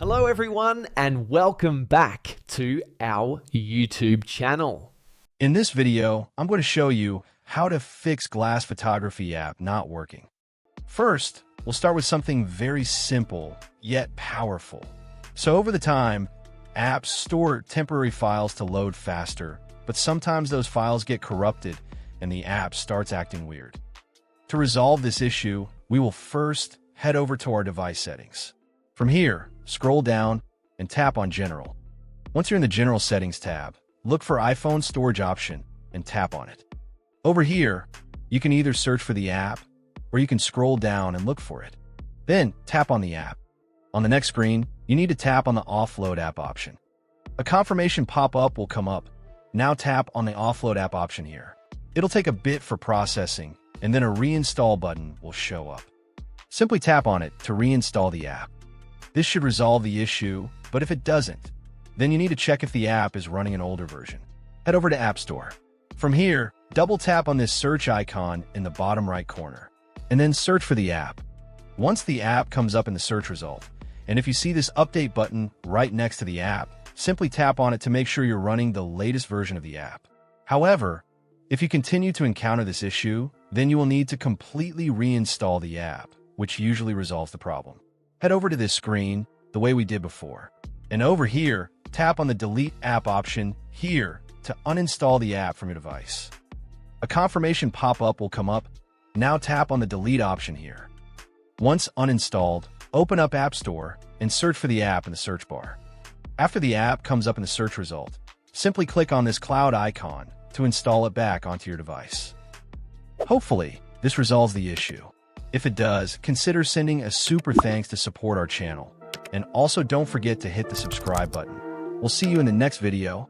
Hello everyone and welcome back to our YouTube channel. In this video, I'm going to show you how to fix Glass Photography app not working. First, we'll start with something very simple yet powerful. So over the time, apps store temporary files to load faster, but sometimes those files get corrupted and the app starts acting weird. To resolve this issue, we will first head over to our device settings. From here, scroll down and tap on General. Once you're in the General Settings tab, look for iPhone Storage option and tap on it. Over here, you can either search for the app or you can scroll down and look for it. Then tap on the app. On the next screen, you need to tap on the Offload app option. A confirmation pop-up will come up. Now tap on the Offload app option here. It'll take a bit for processing, and then a reinstall button will show up. Simply tap on it to reinstall the app. This should resolve the issue, but if it doesn't, then you need to check if the app is running an older version. Head over to App Store. From here, double tap on this search icon in the bottom right corner, and then search for the app. Once the app comes up in the search result, and if you see this update button right next to the app, simply tap on it to make sure you're running the latest version of the app. However, if you continue to encounter this issue, then you will need to completely reinstall the app, which usually resolves the problem. Head over to this screen the way we did before. And over here, tap on the Delete App option here to uninstall the app from your device. A confirmation pop-up will come up. Now tap on the Delete option here. Once uninstalled, open up App Store and search for the app in the search bar. After the app comes up in the search result, simply click on this cloud icon to install it back onto your device. Hopefully, this resolves the issue. If it does, consider sending a super thanks to support our channel. And also don't forget to hit the subscribe button. We'll see you in the next video.